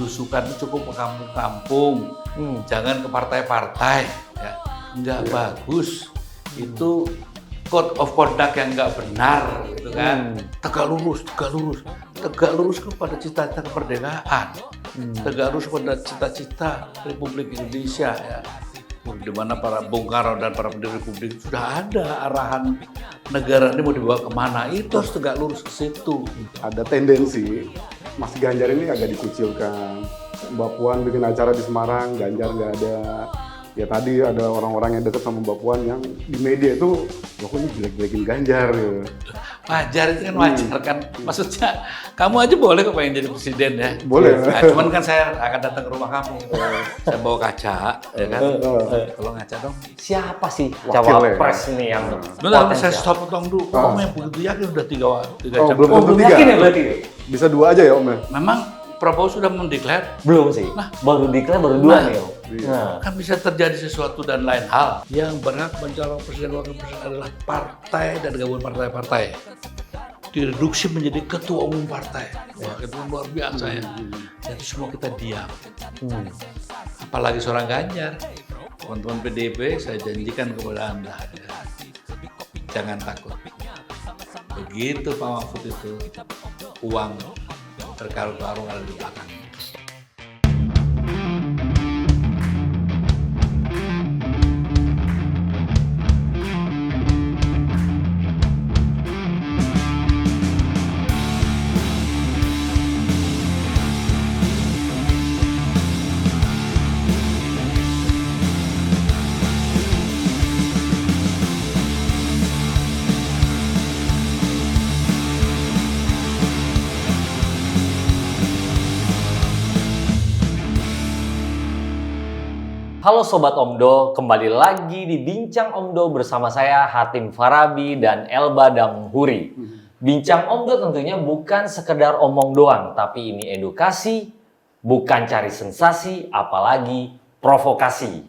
belusukan itu cukup ke kampung-kampung, jangan ke partai-partai. Ya. Nggak bagus. Itu code of conduct yang nggak benar, gitu kan. Tegak lurus, tegak lurus kepada cita-cita kemerdekaan, tegak lurus kepada cita-cita Republik Indonesia, ya. Di mana para Bung Karno dan para pendiri Republik sudah ada arahan negara ini mau dibawa kemana, itu harus tegak lurus ke situ. Ada tendensi Mas Ganjar ini agak dikucilkan. Mbak Puan bikin acara di Semarang, Ganjar nggak ada. Ya tadi ada orang-orang yang dekat sama Mbak Puan yang di media itu, kok ini jelek-jelekin Ganjar gitu. Wajar, itu kan wajar kan. Maksudnya kamu aja boleh kok pengen jadi presiden ya. Boleh. Nah, cuman kan saya akan datang ke rumah kamu. Saya bawa kaca, ya kan. Kalau ngaca dong. Siapa sih Wakilnya. cawapres ini yang Bentar, potensial? saya stop potong dulu. Kamu yang begitu yakin udah 3 Oh, jam. belum tentu belum tiga. yakin ya berarti? Bisa 2 aja ya Om ya? Memang Prabowo sudah mendeklar, Belum sih. Baru declare baru 2 Nah. nih, Om. Nah. kan bisa terjadi sesuatu dan lain hal. Yang berhak mencalon presiden wakil presiden adalah partai dan gabungan partai-partai. Direduksi menjadi ketua umum partai. Wah, itu luar biasa ya. Jadi semua kita diam. Apalagi seorang Ganjar. Teman-teman PDIP, saya janjikan kepada Anda, ya, jangan takut. Begitu Pak Mahfud itu, uang berkarung-karung ada di belakang. Halo Sobat Omdo, kembali lagi di Bincang Omdo bersama saya Hatim Farabi dan Elba Damhuri. Bincang Omdo tentunya bukan sekedar omong doang, tapi ini edukasi, bukan cari sensasi, apalagi provokasi.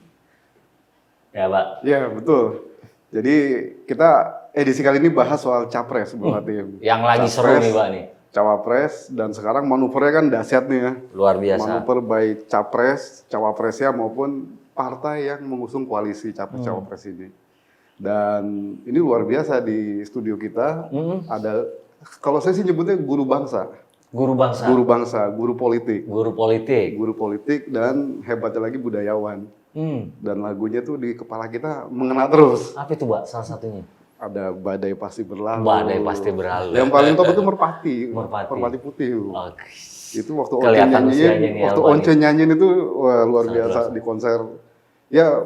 Ya, Pak. Iya, betul. Jadi kita edisi kali ini bahas soal capres, Bang Hatim. Yang lagi seru nih, Pak nih. Cawapres, dan sekarang manuvernya kan dahsyat nih ya. Luar biasa. Manuver baik capres, cawapresnya maupun partai yang mengusung koalisi capres-cawapres ini. Dan ini luar biasa di studio kita ada, kalau saya sih nyebutnya guru bangsa. Guru bangsa. Guru bangsa, guru politik. Guru politik. Guru politik dan hebatnya lagi budayawan. Hmm. Dan lagunya tuh di kepala kita mengena terus. Apa itu, Pak, salah satunya? Ada badai pasti berlalu. Badai pasti berlalu. Yang paling top itu merpati. Merpati. Putih. Oke. Itu waktu Once Kelihatan usianya nyanyiin, nih, waktu Alba Once nyanyiin itu wah, luar biasa di konser. Ya,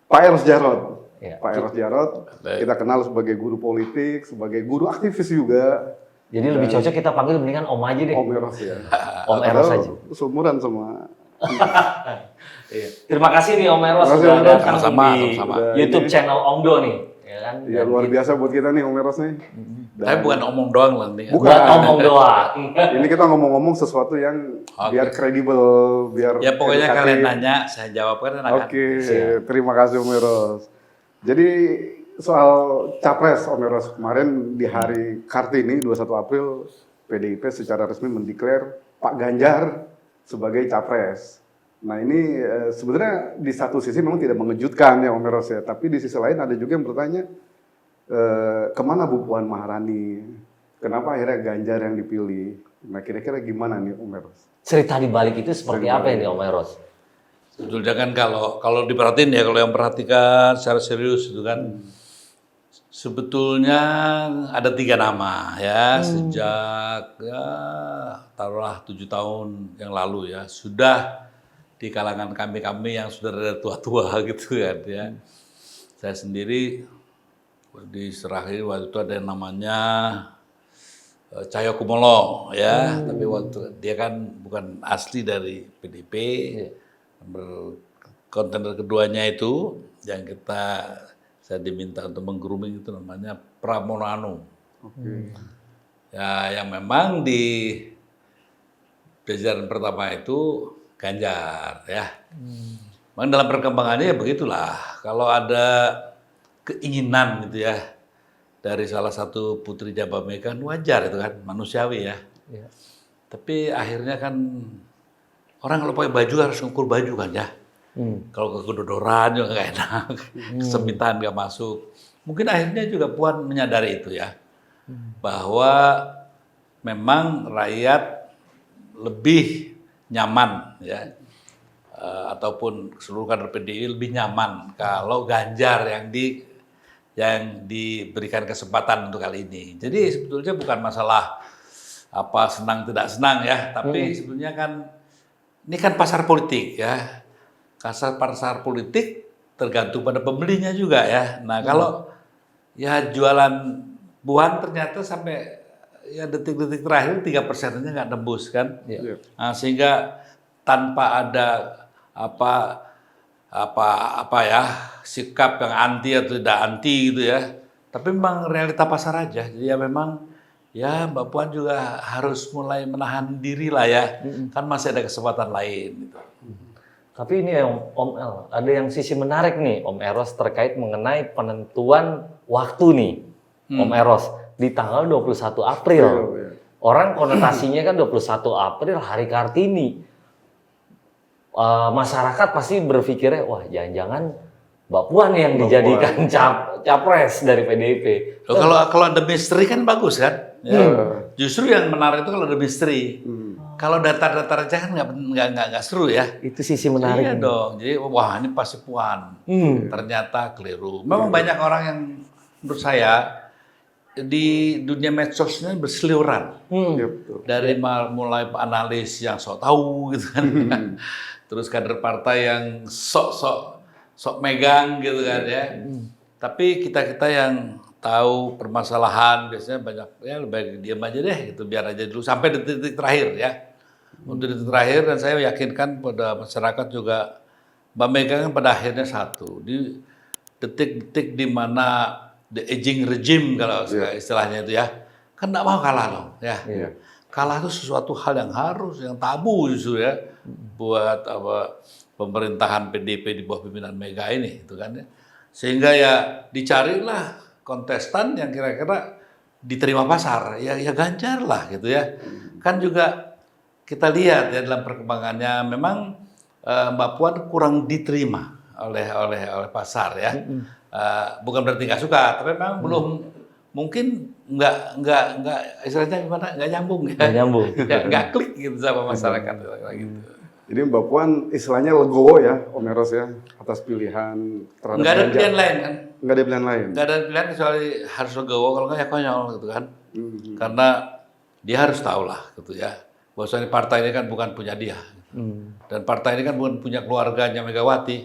Pak Eros Jarot. Ya. Pak Eros Jarot, kita kenal sebagai guru politik, sebagai guru aktivis juga. Jadi lebih cocok kita panggil mendingan Om aja deh. Om Eros ya. Om Eros Padahal aja. Seumuran sama. Terima kasih nih Om Eros Terima kasih, sudah Om. datang Sama-sama, di sama-sama. YouTube channel Omdo nih. Ya kan? Ya luar biasa buat kita nih Om Eros nih. Tapi bukan omong doang lah nih. Bukan. Buat omong doang. Ini kita ngomong-ngomong sesuatu yang biar kredibel, biar Ya pokoknya edukatif. kalian nanya, saya jawab kan enak. Oke, terima kasih Om Eros. Jadi soal capres Om Eros, kemarin di hari Kartini 21 April PDIP secara resmi mendeklar Pak Ganjar sebagai capres. Nah ini sebenarnya di satu sisi memang tidak mengejutkan ya Om Eros ya, tapi di sisi lain ada juga yang bertanya kemana Bu Puan Maharani? Kenapa akhirnya Ganjar yang dipilih? Nah kira-kira gimana nih Om Eros? Cerita di balik itu seperti apa ini Om Eros? Sebetulnya kan kalau diperhatiin ya, kalau yang perhatikan secara serius itu kan sebetulnya ada 3 nama ya sejak ya taruhlah 7 tahun yang lalu ya sudah di kalangan kami yang sudah ada tua-tua gitu kan ya. Saya sendiri diserahin waktu itu ada yang namanya Cahyokumolo ya, tapi waktu dia kan bukan asli dari PDIP. Kontender keduanya itu yang saya diminta untuk menggrooming itu namanya Pramono. Ya yang memang di jajaran pertama itu Ganjar ya. Memang dalam perkembangannya ya begitulah. Kalau ada keinginan gitu ya dari salah satu putri Jababeka kan wajar itu kan, manusiawi ya. Tapi akhirnya kan orang kalau pakai baju harus ngukur baju kan ya. Kalau kedodoran juga nggak enak, kesempitan nggak masuk. Mungkin akhirnya juga Puan menyadari itu ya, bahwa memang rakyat lebih nyaman ya, ataupun seluruh kader PDI lebih nyaman kalau Ganjar yang diberikan kesempatan untuk kali ini. Jadi sebetulnya bukan masalah apa senang tidak senang ya, tapi sebetulnya kan ini kan pasar politik ya. Pasar politik tergantung pada pembelinya juga ya. Nah, kalau ya jualan Puan ternyata sampai ya detik-detik terakhir 3% aja nggak nembus kan. Nah, sehingga tanpa ada apa ya sikap yang anti atau tidak anti gitu ya, tapi memang realita pasar aja. Jadi ya memang ya Mbak Puan juga harus mulai menahan diri lah ya, kan masih ada kesempatan lain gitu. Tapi ini Om El, ada yang sisi menarik nih Om Eros terkait mengenai penentuan waktu nih Om Eros di tanggal 21 April. Orang konotasinya kan 21 April hari Kartini. Masyarakat pasti berpikirnya, wah jangan-jangan Mbak Puan yang dijadikan capres dari PDIP. Kalau ada misteri kan bagus kan? Ya. Justru yang menarik itu kalau ada misteri. Kalau datar-datar aja kan nggak seru ya. Itu sisi menarik. Iya dong. Jadi wah ini pasti Puan. Ternyata keliru. Memang banyak orang yang menurut saya di dunia medsos ini berseliweran. Dari mulai analis yang sok tahu gitu kan. Terus kader partai yang sok megang gitu kan ya. Tapi kita yang tahu permasalahan biasanya banyak ya lebih diam aja deh gitu, biar aja dulu sampai detik-detik terakhir ya. Untuk detik terakhir, dan saya yakinkan pada masyarakat juga Mbak Mega kan pada akhirnya satu di detik-detik di mana the aging regime kalau istilahnya itu ya, kan nggak mau kalah dong ya. Kalah itu sesuatu hal yang yang tabu justru ya buat pemerintahan PDIP di bawah pimpinan Mega ini itu kan ya. Sehingga ya dicarilah kontestan yang kira-kira diterima pasar, ya Ganjar lah gitu ya. Kan juga kita lihat ya dalam perkembangannya memang Mbak Puan kurang diterima oleh pasar ya. Bukan berarti nggak suka, tapi memang belum mungkin nggak istilahnya gimana, nggak nyambung ya. Nggak klik gitu sama masyarakat gitu. Jadi Mbak Puan istilahnya legowo ya, Om Eros ya, atas pilihan terhadap nggak ada pilihan lain kan? Nggak ada pilihan lain? Nggak ada pilihan kecuali harus legowo, kalau nggak ya konyol gitu kan. Karena dia harus tahu lah gitu ya, bahwasanya partai ini kan bukan punya dia. Dan partai ini kan bukan punya keluarganya Megawati.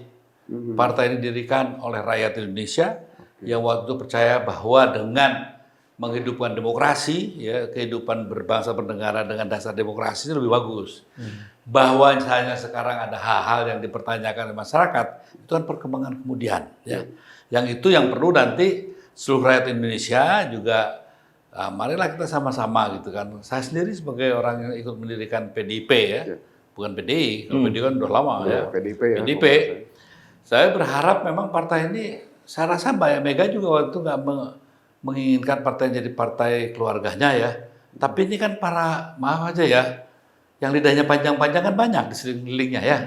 Partai ini didirikan oleh rakyat Indonesia yang waktu itu percaya bahwa dengan menghidupkan demokrasi, ya kehidupan berbangsa bernegara dengan dasar demokrasi itu lebih bagus. Bahwa misalnya sekarang ada hal-hal yang dipertanyakan oleh masyarakat, itu kan perkembangan kemudian. Ya. Yang itu yang perlu nanti seluruh rakyat Indonesia juga, marilah kita sama-sama gitu kan. Saya sendiri sebagai orang yang ikut mendirikan PDIP ya, bukan PDI, kalau PDI kan udah lama ya. PDIP. Saya berharap memang partai ini, saya rasa Mbak Mega juga waktu itu nggak menginginkan partai jadi partai keluarganya ya. Tapi ini kan maaf aja ya, yang lidahnya panjang-panjang kan banyak di sekelilingnya ya.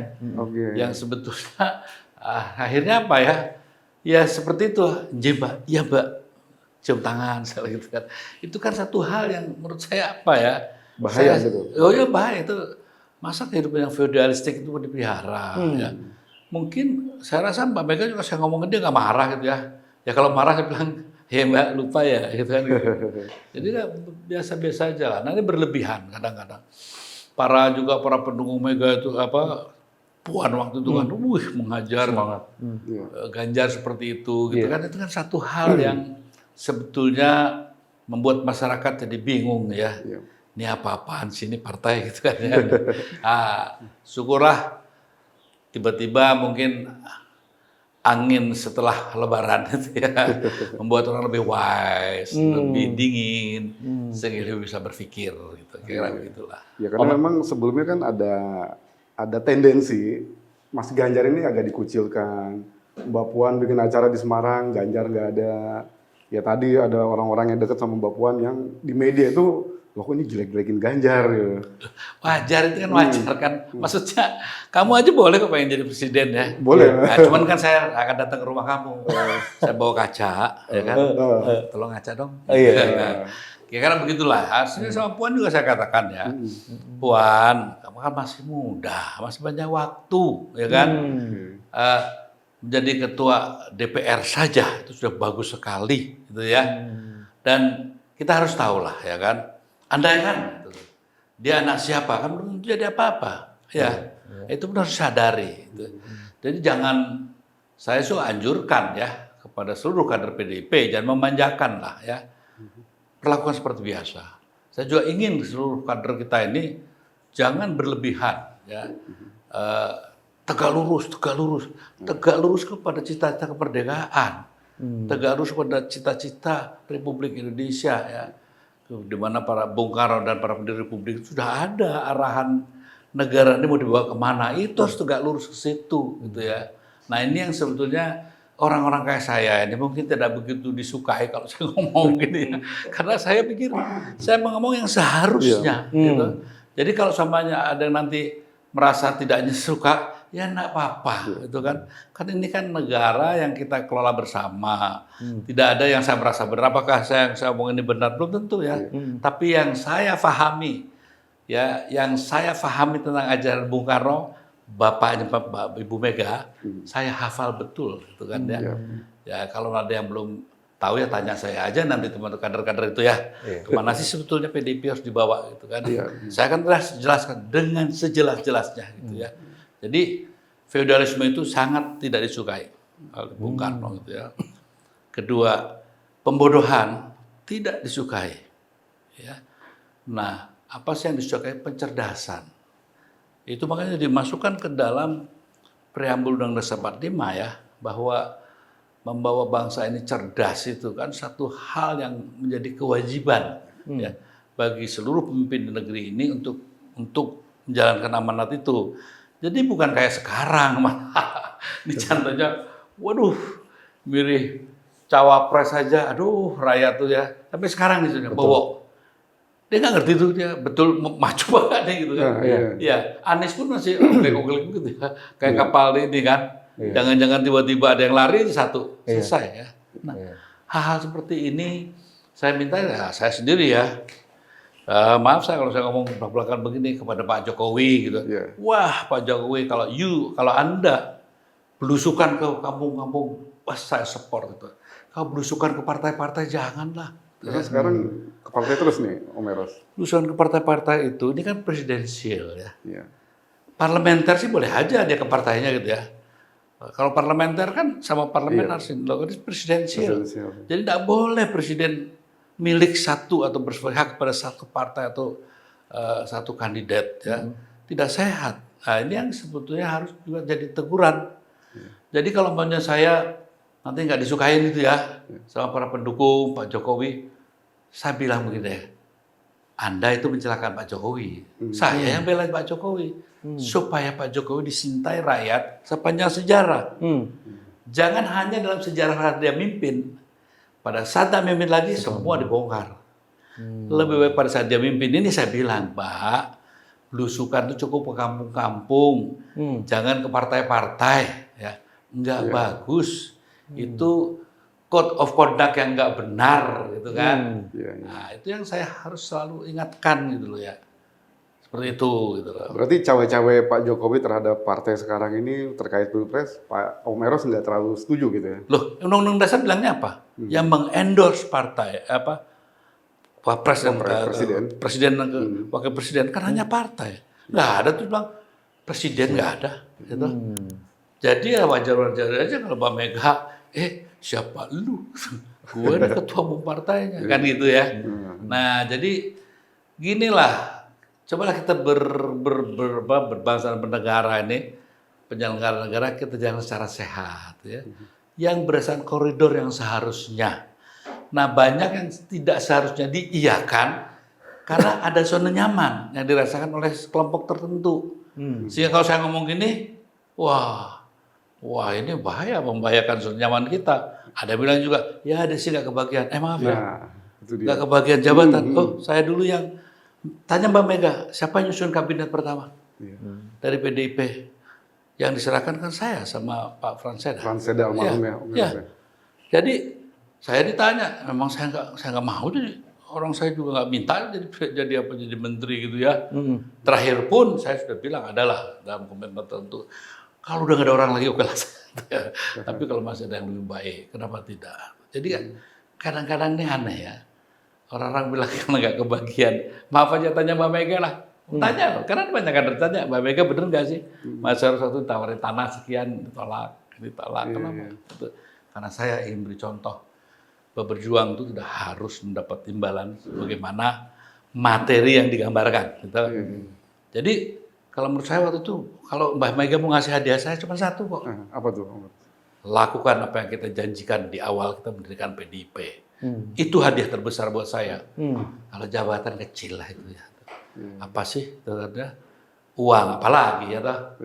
Yang sebetulnya akhirnya apa ya? Ya seperti itu, Mbak, iya Mbak, cium tangan, gitu kan. Itu kan satu hal yang menurut saya apa ya? Bahaya gitu. Oh ya bahaya itu. Masa kehidupan yang feudalistik itu dipelihara ya. Mungkin saya rasa Mbak Mega juga saya ngomongin dia nggak marah gitu ya. Ya kalau marah saya bilang, ya Mbak lupa ya gitu kan. Gitu. Jadi biasa-biasa aja lah. Nah ini berlebihan kadang-kadang. Para pendukung Mega itu Puan waktu itu kan, menghajar Ganjar seperti itu, gitu kan. Itu kan satu hal yang sebetulnya membuat masyarakat jadi bingung ya. Ini apa-apaan sih ini partai gitu kan ya. Syukurlah tiba-tiba mungkin angin setelah Lebaran itu ya membuat orang lebih wise, lebih dingin, sehingga bisa berpikir gitu. Kira begitulah. Ya karena memang sebelumnya kan ada tendensi Mas Ganjar ini agak dikucilkan. Mbak Puan bikin acara di Semarang, Ganjar nggak ada. Ya tadi ada orang-orang yang dekat sama Mbak Puan yang di media itu loh kok ini jelek-jelekin Ganjar ya. Wajar itu kan wajar kan. Maksudnya kamu aja boleh kok pengen jadi presiden ya. Boleh. Nah, cuman kan saya akan datang ke rumah kamu. Saya bawa kaca, ya kan. Tolong ngaca dong. Iya. Nah, kira-kira begitulah. Aslinya sama Puan juga saya katakan ya. Puan, kamu kan masih muda, masih banyak waktu, ya kan. Menjadi ketua DPR saja itu sudah bagus sekali, gitu ya. Dan kita harus tahu lah, ya kan. Andai kan gitu, dia anak siapa kan belum tentu jadi apa-apa, ya. Itu pun harus sadari. Gitu. Jadi jangan saya anjurkan ya kepada seluruh kader PDIP jangan memanjakan lah ya. Perlakuan seperti biasa. Saya juga ingin seluruh kader kita ini jangan berlebihan ya. Tegak lurus kepada cita-cita kemerdekaan. Tegak lurus kepada cita-cita Republik Indonesia ya. Di mana para Bung Karno dan para pendiri Republik sudah ada arahan negara ini mau dibawa kemana, itu harus tegak lurus ke situ gitu ya. Nah ini yang sebetulnya orang-orang kayak saya ini mungkin tidak begitu disukai kalau saya ngomong gini ya. Karena saya pikir saya mau ngomong yang seharusnya gitu. Jadi kalau samanya ada yang nanti merasa tidak suka, ya enggak apa-apa gitu kan. Kan ini kan negara yang kita kelola bersama. Tidak ada yang saya merasa benar. Apakah saya omong ini benar? Belum tentu ya. Tapi yang saya pahami ya, yang saya pahami tentang ajaran Bung Karno, bapaknya Ibu Mega, saya hafal betul gitu kan ya. Ya kalau ada yang belum tahu ya tanya saya aja nanti teman-teman kader-kader itu ya. Kemana sih sebetulnya PDIP harus dibawa gitu kan. Saya akan jelaskan dengan sejelas-jelasnya gitu ya. Jadi feodalisme itu sangat tidak disukai oleh Bung Karno gitu ya. Kedua, pembodohan tidak disukai. Ya. Nah, apa sih yang disukai? Pencerdasan. Itu makanya dimasukkan ke dalam preambul Undang-Undang 45 ya, bahwa membawa bangsa ini cerdas itu kan satu hal yang menjadi kewajiban ya bagi seluruh pemimpin di negeri ini untuk menjalankan amanat itu. Jadi bukan kayak sekarang malah ini contohnya, waduh, mirip cawapres saja, aduh rakyat tuh ya. Tapi sekarang nih bawa, dia nggak ngerti tuh dia betul maju banget nih gitu kan. Iya, Anies pun masih oglek-oglek gitu ya, kayak kapal ini kan. Jangan-jangan tiba-tiba ada yang lari satu selesai ya. Nah, hal-hal seperti ini saya minta ya saya sendiri ya. Maaf saya kalau saya ngomong belak-belakan begini kepada Pak Jokowi gitu. Wah Pak Jokowi kalau Anda belusukan ke kampung-kampung, wah saya support itu. Kalau belusukan ke partai-partai janganlah. Karena sekarang ke partai terus nih Om Eros. Belusukan ke partai-partai itu ini kan presidensial ya. Parlementer sih boleh aja dia ke partainya gitu ya. Kalau parlementer kan sama parlemen harus ini presidensial. Jadi tidak boleh presiden milik satu atau berpihak kepada satu partai atau satu kandidat ya. Tidak sehat. Nah, ini yang sebetulnya harus juga jadi teguran. Jadi kalau maunya saya nanti nggak disukain itu ya sama para pendukung Pak Jokowi, saya bilang begini ya, Anda itu mencelakan Pak Jokowi. Saya yang bela Pak Jokowi supaya Pak Jokowi disintai rakyat sepanjang sejarah. Jangan hanya dalam sejarah dia mimpin. Pada saat dia mimpin lagi semua dibongkar. Lebih baik pada saat dia mimpin ini saya bilang, Pak, belusukan itu cukup ke kampung-kampung, jangan ke partai-partai, ya, nggak bagus. Itu code of conduct yang nggak benar, gitu kan. Nah, itu yang saya harus selalu ingatkan gitu loh ya. Seperti itu gitu loh. Berarti cawe-cawe Pak Jokowi terhadap partai sekarang ini terkait Pilpres, Pak Om Eros nggak terlalu setuju gitu ya? Loh, Undang-Undang Dasar bilangnya apa? Yang mengendorse partai apa? Presiden wakil presiden kan hanya partai. Nggak ada tuh bilang presiden nggak ada. Gitu. Jadi ya wajar-wajar aja kalau Mbak Mega, siapa lu? Gue ini ketua umum partainya kan gitu ya. Nah jadi ginilah, cobalah kita berbangsa dan bernegara ini, penyelenggara negara kita jalan secara sehat ya. Yang berdasarkan koridor yang seharusnya. Nah banyak yang tidak seharusnya diiyakan karena ada zona nyaman yang dirasakan oleh kelompok tertentu. Sehingga kalau saya ngomong gini, wah ini bahaya, membahayakan zona nyaman kita. Ada bilang juga, ya ada sih nggak kebagian. Maaf ya, nggak kebagian jabatan. Oh saya dulu yang Tanya Mbak Mega, siapa yang nyusun kabinet pertama Iya. dari PDIP? Yang diserahkan kan saya sama Pak Franseda. Franseda almarhum ya, Om Ya. Eros ya. Jadi saya ditanya, memang saya nggak mau jadi orang, saya juga nggak minta jadi apa, jadi menteri gitu ya. Terakhir pun saya sudah bilang adalah dalam komitmen tertentu, kalau udah nggak ada orang lagi oke lah. Tapi kalau masih ada yang lebih baik, kenapa tidak? Jadi kan kadang-kadang ini aneh ya. Orang-orang bilang karena nggak kebagian. Maaf aja tanya Mbak Mega lah. Tanya loh, karena banyak kan bertanya, Mbak Mega bener nggak sih? Mas Eros waktu tawarin tanah sekian, ditolak. Kenapa? Itu. Karena saya ingin beri contoh, bahwa berjuang itu tidak harus mendapat imbalan bagaimana materi yang digambarkan. Gitu. Jadi kalau menurut saya waktu itu, kalau Mbak Mega mau ngasih hadiah saya cuma satu kok. Apa tuh, Om Eros? Lakukan apa yang kita janjikan di awal kita mendirikan PDIP. Itu hadiah terbesar buat saya. Kalau jabatan kecil lah itu ya. Apa sih? Ternyata uang, apalagi ya toh.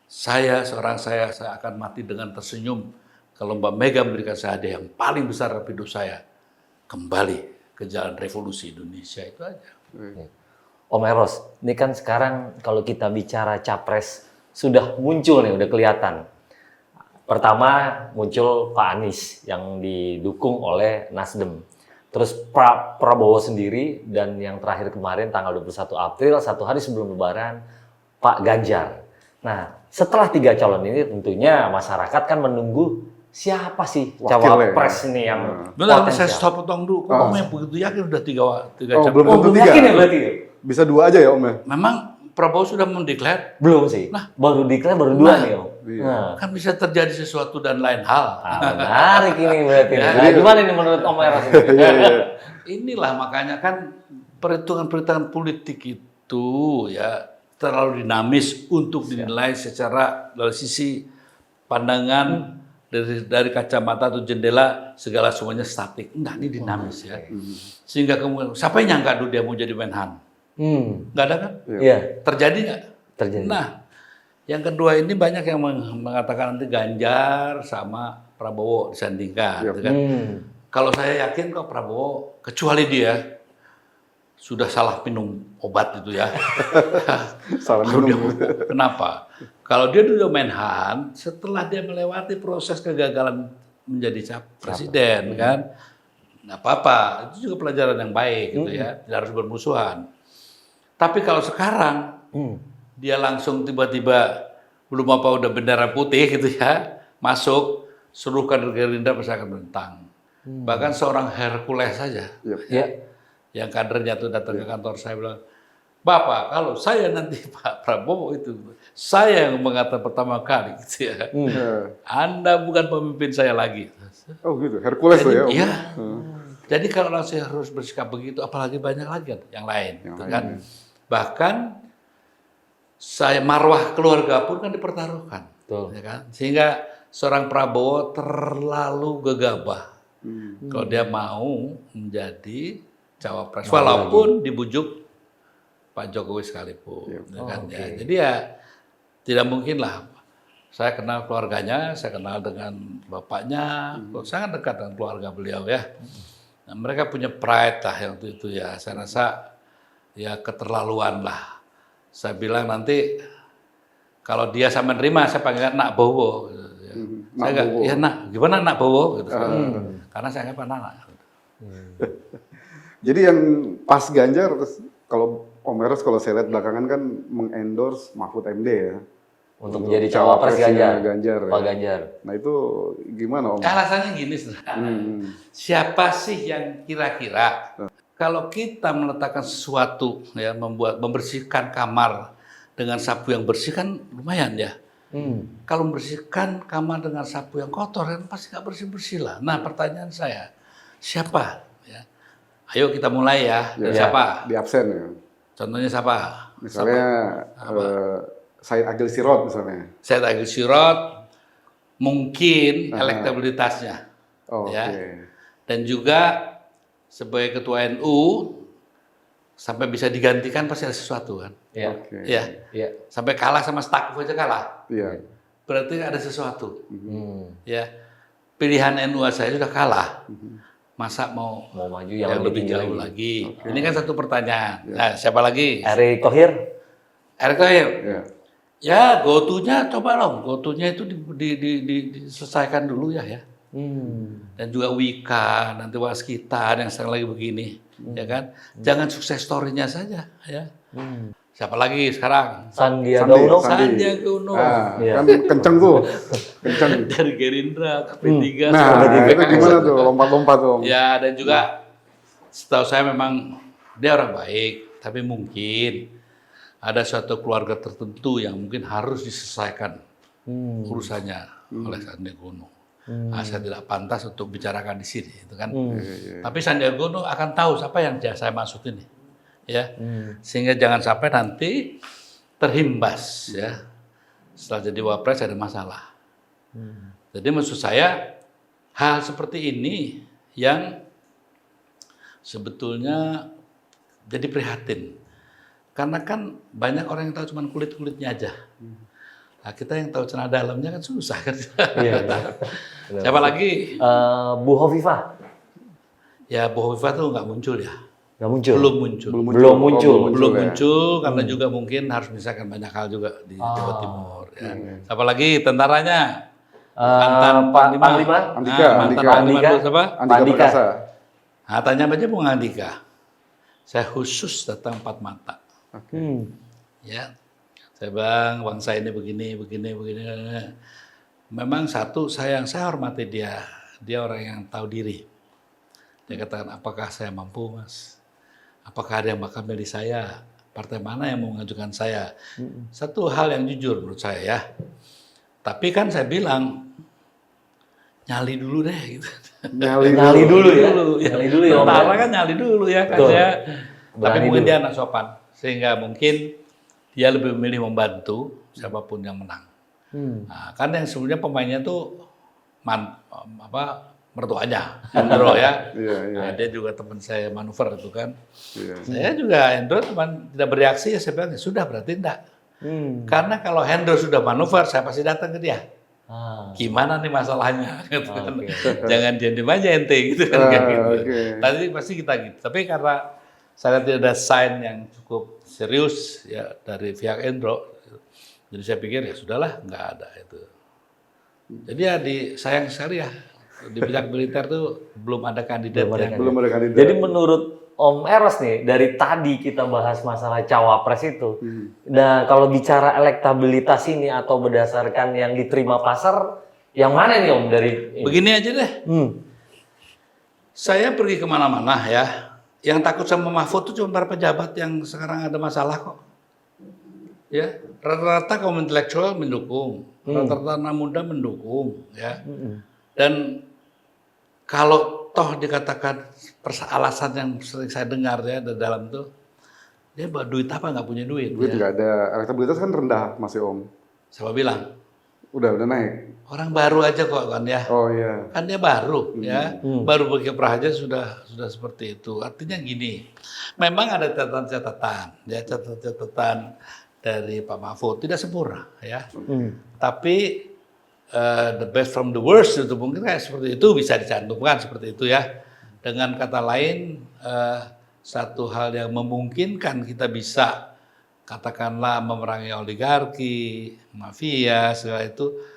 Seorang saya akan mati dengan tersenyum kalau Mbak Mega memberikan saya hadiah yang paling besar dalam hidup saya. Kembali ke jalan revolusi Indonesia, itu aja. Om Eros, ini kan sekarang kalau kita bicara capres sudah muncul nih, udah kelihatan. Pertama muncul Pak Anies yang didukung oleh Nasdem. Terus Prabowo sendiri, dan yang terakhir kemarin tanggal 21 April, satu hari sebelum Lebaran, Pak Ganjar. Nah, setelah 3 calon ini tentunya masyarakat kan menunggu siapa sih cawapres ini yang Bentar, saya potensial. stop potong dulu. Kok Om yang begitu yakin udah 3 jam? belum Oh, tentu belum 3. yakin ya berarti? Bisa 2 aja ya, Om ya? Memang Prabowo sudah mendeklar, Belum sih. Baru declare baru 2 nih, Om. Iya. Nah. kan bisa terjadi sesuatu dan lain hal. Menarik ini berarti. Nah, gimana ini menurut Om Eros? Inilah makanya kan perhitungan-perhitungan politik itu ya terlalu dinamis untuk dinilai secara dari sisi pandangan dari kacamata atau jendela segala semuanya statik. Enggak, ini dinamis ya. Sehingga kemudian siapa yang nyangka dulu dia mau jadi Menhan? Enggak ada kan? Iya, Terjadi nggak? terjadi. Nah, yang kedua ini banyak yang mengatakan nanti Ganjar sama Prabowo disandingkan. Gitu kan? Kalau saya yakin kok Prabowo, kecuali dia sudah salah minum obat itu ya. Salah Kalau dia minum. kenapa? Kalau dia dulu Menhan, setelah dia melewati proses kegagalan menjadi presiden kan, nggak apa-apa. Itu juga pelajaran yang baik gitu ya. Tidak harus bermusuhan. Tapi kalau sekarang dia langsung tiba-tiba belum apa udah bendera putih gitu ya, masuk seluruh kader Gerindra pasti akan menentang. Bahkan seorang Hercules saja, yang kadernya tuh datang ke kantor saya bilang, Bapak, kalau saya nanti Pak Prabowo itu, saya yang mengatakan pertama kali gitu ya, Anda bukan pemimpin saya lagi. Oh gitu, Hercules tuh ya, Om? Iya. Jadi kalau langsung harus bersikap begitu, apalagi banyak lagi yang lain, gitu kan. Bahkan saya marwah keluarga pun kan dipertaruhkan, ya kan. Sehingga seorang Prabowo terlalu gegabah kalau dia mau menjadi cawapres, walaupun dibujuk Pak Jokowi sekalipun, ya kan. Ya, jadi ya tidak mungkin lah. Saya kenal keluarganya, saya kenal dengan bapaknya, sangat dekat dengan keluarga beliau ya. Nah, mereka punya pride lah yang itu ya. Saya rasa ya keterlaluan lah. Saya bilang nanti kalau dia sama nerima, saya panggil nak Bowo. Saya nggak, ya nak, gimana nak Bowo? Gitu. Karena saya nggak pernah anak. Jadi yang pas Ganjar, kalau Om Eros kalau saya lihat belakangan kan mengendorse Mahfud MD ya. Untuk menjadi cawapres Ganjar. Pak Ganjar. Nah itu gimana Om? Alasannya gini sebenarnya. Siapa sih yang kira-kira kalau kita meletakkan sesuatu ya, membersihkan kamar dengan sapu yang bersih kan lumayan ya. Kalau membersihkan kamar dengan sapu yang kotor kan pasti nggak bersih-bersih lah. Nah pertanyaan saya, siapa? Ya. Ayo kita mulai ya. Siapa? Di absen ya. Contohnya siapa? Misalnya Said Agil Sirot misalnya. Said Agil Sirot mungkin elektabilitasnya. Ya. Dan juga sebagai ketua NU sampai bisa digantikan pasti ada sesuatu kan. Ya. Sampai kalah sama Stakuf aja kalah. Berarti ada sesuatu. Ya. Pilihan NU saya sudah kalah. masa mau maju yang yang lebih tinggi jauh lagi. Ini kan satu pertanyaan. Nah, siapa lagi? Erick Thohir. Erick Thohir. Ya. Ya, go-to-nya coba dong. Go-to-nya itu diselesaikan dulu ya. Dan juga Wika, nanti Waskita yang sekarang lagi begini, ya kan? Jangan sukses story-nya saja, ya. Siapa lagi sekarang? Sandiaga Uno. Sandiaga Uno. Iya. Kan kenceng tuh. Kenceng. Dari Gerindra ke P3. Nah, itu gimana tuh? Lompat-lompat tuh. Ya, dan juga setahu saya memang dia orang baik, tapi mungkin ada suatu keluarga tertentu yang mungkin harus diselesaikan urusannya oleh Sandiaga Uno. Saya tidak pantas untuk bicarakan di sini, itu kan. Tapi Sandiaga Uno akan tahu siapa yang saya maksud ini, ya. Sehingga jangan sampai nanti terhimbas, ya. Setelah jadi wapres ada masalah. Jadi maksud saya hal seperti ini yang sebetulnya jadi prihatin. Karena kan banyak orang yang tahu cuma kulit-kulitnya aja. Nah, kita yang tahu celana dalamnya kan susah kan. Iya. Siapa lagi? Bu Hovifah. Ya Bu Hovifah tuh nggak muncul ya. Nggak muncul. Belum muncul. Belum muncul. Belum ya. muncul karena juga mungkin harus misalkan banyak hal juga di Jawa Timur. Ya. Siapa lagi tentaranya? Mantan Panglima. Andika. Mantan Andika. Panglima dulu siapa? Andika Andika. Perkasa. Nah, tanya aja Bung Andika. Saya khusus datang 4 mata. Ya. Saya bangsa ini begini. Memang satu, saya hormati dia. Dia orang yang tahu diri. Dia katakan, apakah saya mampu, Mas? Apakah ada yang bakal milih saya? Partai mana yang mau mengajukan saya? Satu hal yang jujur menurut saya ya. Tapi kan saya bilang, nyali dulu deh. Gitu. Nyali dulu ya. Nyali dulu ya. Tentara kan nyali dulu ya. Kan ya. Tapi mungkin dia anak sopan. Sehingga mungkin dia lebih memilih membantu siapapun yang menang. Nah, kan yang sebenarnya pemainnya tuh mertuanya, Hendro ya. Nah, dia juga teman saya manuver itu kan. Saya juga Hendro teman tidak bereaksi ya saya bilang sudah berarti enggak. Karena kalau Hendro sudah manuver saya pasti datang ke dia. Gimana nih masalahnya? Gitu kan. Jangan diam aja ente gitu kan kayak gitu. Tadi pasti kita gitu. Tapi karena saya tidak ada sign yang cukup serius ya dari pihak Hendro. Jadi saya pikir ya sudahlah nggak ada itu. Jadi ya sayang sekali ya di bidang militer tuh belum ada kandidat. Belum ada kandidat. Jadi menurut Om Eros nih, dari tadi kita bahas masalah cawapres itu. Nah, kalau bicara elektabilitas ini atau berdasarkan yang diterima pasar, yang mana nih Om dari ini? Begini aja deh. Saya pergi kemana-mana ya. Yang takut sama Mahfud itu cuma para pejabat yang sekarang ada masalah kok. Ya, rata-rata kaum intelektual mendukung, rata-rata anak muda mendukung, ya. Dan kalau toh dikatakan alasan yang sering saya dengar ya di dalam tuh, dia bawa duit apa nggak punya duit? Duit Ya. nggak ada, elektabilitas kan rendah masih Om. Siapa bilang? Udah naik. Orang baru aja kok kan ya. Oh iya. Kan dia baru ya. Baru berkiprah aja sudah seperti itu. Artinya gini, memang ada catatan-catatan, ya catatan-catatan dari Pak Mahfud tidak sempurna ya. Tapi the best from the worst itu mungkin kayak seperti itu bisa dicantumkan seperti itu ya. Dengan kata lain satu hal yang memungkinkan kita bisa katakanlah memerangi oligarki, mafia, segala itu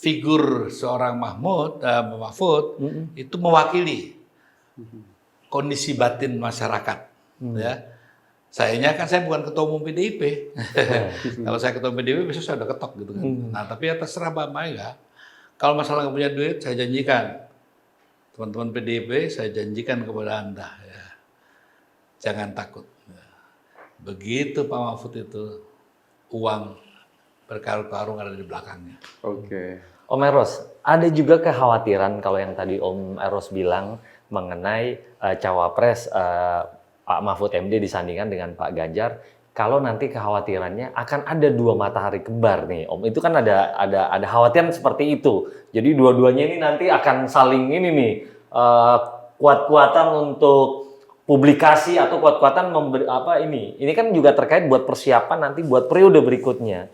figur seorang Mahfud itu mewakili kondisi batin masyarakat. Ya, sayangnya kan saya bukan ketua umum PDIP. Kalau saya ketua umum PDIP bisa saya udah ketok gitu kan. Nah tapi ya terserah Pak Mega. Kalau masalah nggak punya duit, saya janjikan teman-teman PDIP, saya janjikan kepada Anda ya, jangan takut. Begitu Pak Mahfud itu, uang berkarung-karung ada di belakangnya. Oke. Om Eros, ada juga kekhawatiran kalau yang tadi Om Eros bilang mengenai cawapres Pak Mahfud MD disandingkan dengan Pak Ganjar. Kalau nanti kekhawatirannya akan ada dua matahari kembar nih, Om. Itu kan ada khawatiran seperti itu. Jadi dua-duanya ini nanti akan saling ini nih kuat-kuatan untuk publikasi atau kuat-kuatan memberi ini kan juga terkait buat persiapan nanti buat periode berikutnya.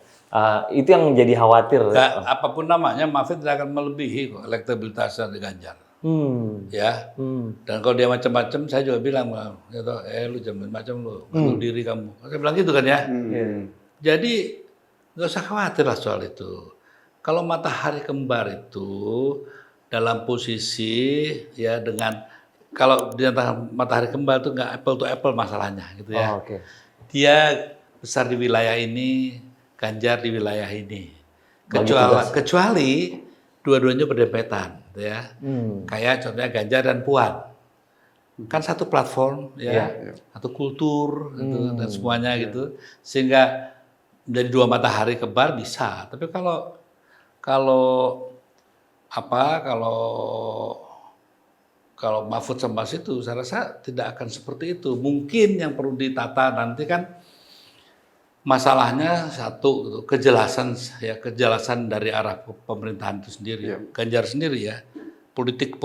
Itu yang menjadi khawatir. Apapun namanya, Mahfud tidak akan melebihi kok elektabilitasnya di Ganjar. Ya. Dan kalau dia macam-macam, saya juga bilang, gitu, lu jangan macam lu, bunuh diri kamu. Saya bilang gitu kan ya. Jadi nggak usah khawatir lah soal itu. Kalau matahari kembar itu dalam posisi ya dengan kalau di antara matahari kembar itu nggak apple to apple masalahnya gitu ya. Dia besar di wilayah ini, Ganjar di wilayah ini. Kecuali dua-duanya berdempetan, gitu ya. Kayak contohnya Ganjar dan Puan, kan satu platform, ya, satu kultur, gitu, dan semuanya gitu, sehingga menjadi dua matahari kembar bisa. Tapi kalau Mahfud sama situ, saya rasa tidak akan seperti itu. Mungkin yang perlu ditata nanti kan masalahnya satu, gitu, kejelasan dari arah pemerintahan itu sendiri. Ganjar sendiri ya, politik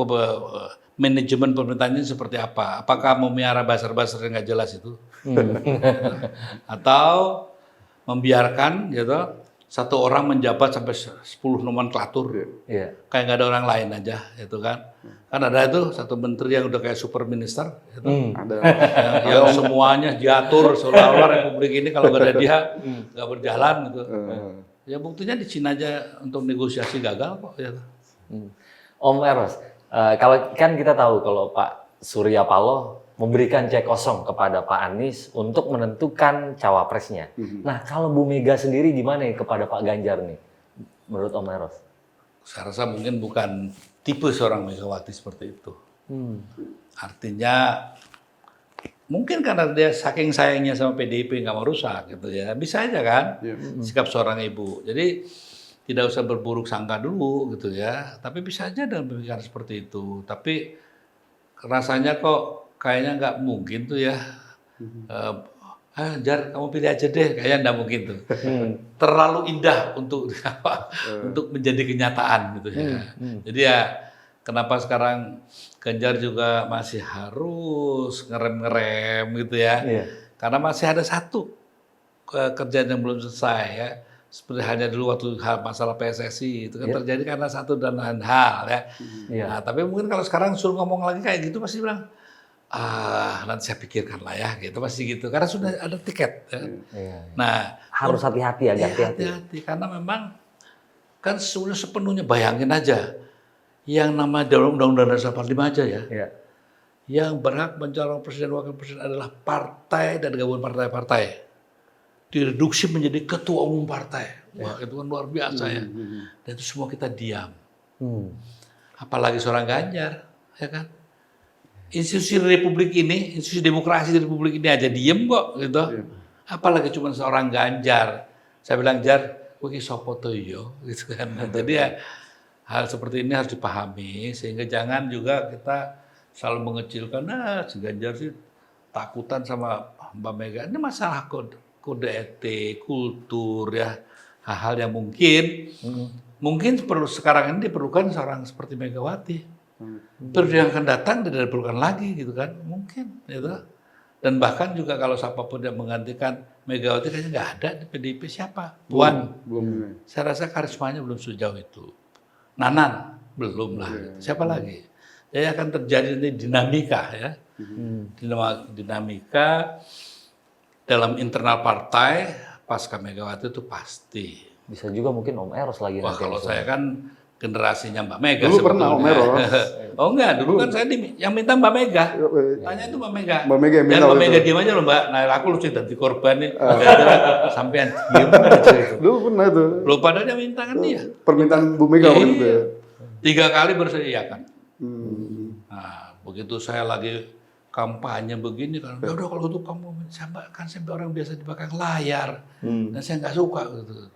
manajemen pemerintahannya seperti apa? Apakah memelihara buzzer-buzzer yang nggak jelas itu, atau membiarkan gitu satu orang menjabat sampai 10 nomenklatur, kayak nggak ada orang lain aja, itu kan? Kan ada itu satu menteri yang udah kayak super minister, gitu. yang semuanya diatur seolah-olah republik ini kalau nggak ada dia nggak berjalan, gitu. Ya buktinya di Cina aja untuk negosiasi gagal kok. Ya. Om Eros, kalau kan kita tahu kalau Pak Surya Paloh memberikan cek kosong kepada Pak Anies untuk menentukan cawapresnya. Nah, kalau Bu Mega sendiri gimana ya kepada Pak Ganjar nih, menurut Om Eros? Saya rasa mungkin bukan tipe seorang Megawati seperti itu. Artinya mungkin karena dia saking sayangnya sama PDIP nggak mau rusak gitu ya. Bisa aja kan sikap seorang ibu. Jadi tidak usah berburuk sangka dulu gitu ya. Tapi bisa aja dengan pemikiran seperti itu. Tapi rasanya kok kayaknya nggak mungkin tuh ya. Jar, kamu pilih aja deh. Kayaknya nggak mungkin tuh. Terlalu indah untuk untuk menjadi kenyataan gitu ya. Jadi ya kenapa sekarang Ganjar juga masih harus ngerem-ngerem gitu ya. Karena masih ada satu kerjaan yang belum selesai ya. Seperti halnya dulu waktu masalah PSSI itu kan terjadi karena satu dan lain hal ya. Nah, tapi mungkin kalau sekarang suruh ngomong lagi kayak gitu pasti bilang, nanti saya pikirkan lah ya, gitu pasti gitu. Karena sudah ada tiket. Ya. Nah, harus hati-hati ya, hati-hati karena memang kan sepenuhnya bayangin aja, yang nama dalam Undang-Undang Dasar 45 aja ya, yang berhak mencalon presiden wakil presiden adalah partai dan gabungan partai-partai. Direduksi menjadi ketua umum partai. Wah, itu kan luar biasa ya. Dan itu semua kita diam. Apalagi seorang Ganjar, ya kan? Institusi Republik ini, institusi demokrasi di Republik ini aja diem kok, gitu. Apalagi cuma seorang Ganjar. Saya bilang, Jar, wih sopo tuh yo, gitu kan. Jadi ya hal seperti ini harus dipahami sehingga jangan juga kita selalu mengecilkan, si Ganjar sih takutan sama Mbak Mega. Ini masalah kode etik, kultur ya, hal-hal yang mungkin perlu sekarang ini diperlukan seorang seperti Megawati. Periode yang akan datang tidak diperlukan lagi gitu kan, mungkin gitu. Dan bahkan juga kalau siapapun yang menggantikan Megawati kayaknya nggak ada di PDIP siapa? Puan. Belum. Saya rasa karismanya belum sejauh itu. Nanan belum lah. Siapa lagi? Jadi akan terjadi dinamika ya, dinamika dalam internal partai pasca Megawati itu pasti. Bisa juga mungkin Om Eros lagi. Wah, kalau saya kan generasinya Mbak Mega. Dulu pernah Om Eros. Oh enggak, dulu kan saya yang minta Mbak Mega. Tanya itu Mbak Mega. Mbak Mega yang minta. Dan Mbak Mega diam aja loh Mbak. Nah aku lu sudah di korban nih. Sampean diam aja itu. Dulu pernah itu. Belum padahal dia minta kan dia. Permintaan Bu Mega waktu itu ya. 3 kali baru saya iyakan. Nah, begitu saya lagi kampanye begini kan, ya udah kalau gitu kamu kan saya orang biasa di belakang layar dan saya nggak suka gitu.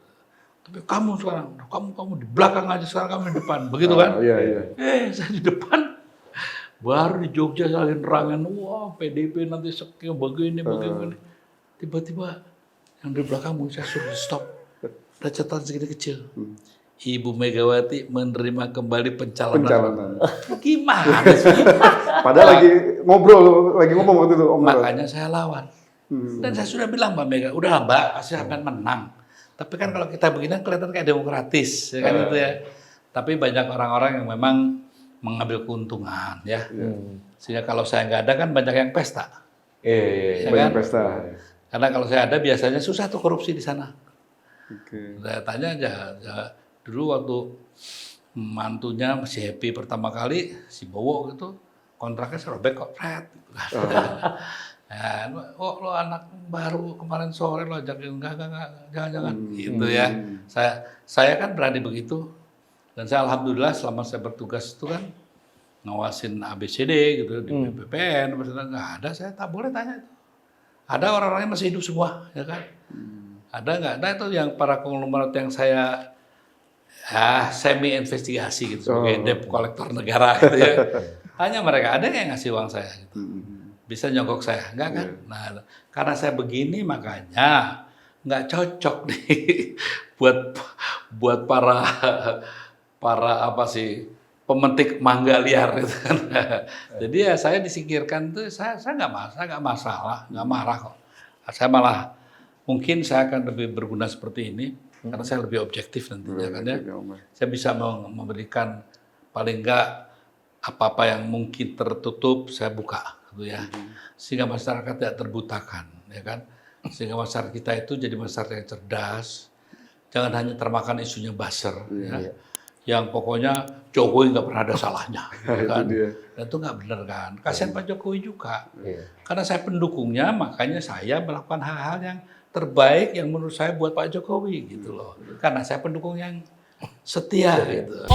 Tapi kamu sekarang, kamu di belakang aja, sekarang kamu di depan, begitu kan? Saya di depan, baru di Jogja saya lagi nerangan, wah PDIP nanti sekian begini. Tiba-tiba yang di belakangmu saya suruh stop, ada catatan segini kecil. Ibu Megawati menerima kembali pencalonan. Gimana sih? Padahal lagi ngomong waktu itu Om. Makanya saya lawan. Dan saya sudah bilang Mbak Mega, udah Mbak, pasti akan menang. Tapi kan kalau kita begini kelihatan kayak demokratis, ya kan itu ya. Tapi banyak orang-orang yang memang mengambil keuntungan ya. Hmm. Sehingga kalau saya nggak ada kan banyak yang pesta. Iya. Ya Banyak kan? pesta. Karena kalau saya ada biasanya susah tuh korupsi di sana. Oke. Saya tanya aja, dulu waktu mantunya si Happy pertama kali, si Bowo gitu, kontraknya serobek kok, Fred. Ya, oh lo anak baru kemarin sore lo ajakin, enggak, jangan, gitu ya. Saya kan berani begitu, dan saya alhamdulillah selama saya bertugas itu kan, ngawasin ABCD gitu, di BPPN, nggak ada, saya tak boleh tanya itu. Ada orang-orangnya masih hidup semua, ya kan? Ada nggak? Nah itu yang para konglomerat yang saya semi investigasi gitu sebagai debt kolektor negara gitu ya. Hanya mereka ada yang ngasih uang saya gitu. Bisa nyogok saya, enggak kan? Nah, karena saya begini makanya nggak cocok nih buat para apa sih pemetik mangga liar gitu kan. Jadi ya saya disingkirkan tuh saya nggak masalah, nggak marah kok. Saya malah mungkin saya akan lebih berguna seperti ini karena saya lebih objektif nantinya kan ya. Saya bisa memberikan paling enggak apa-apa yang mungkin tertutup saya buka gitu ya. Sehingga masyarakat tidak terbutakan ya kan. Sehingga masyarakat kita itu jadi masyarakat yang cerdas. Jangan hanya termakan isunya buzzer ya. Yang pokoknya Jokowi nggak pernah ada salahnya kan. Dan itu nggak benar kan. Kasihan Pak Jokowi juga. Karena saya pendukungnya makanya saya melakukan hal-hal yang terbaik yang menurut saya buat Pak Jokowi gitu loh. Karena saya pendukung yang setia gitu.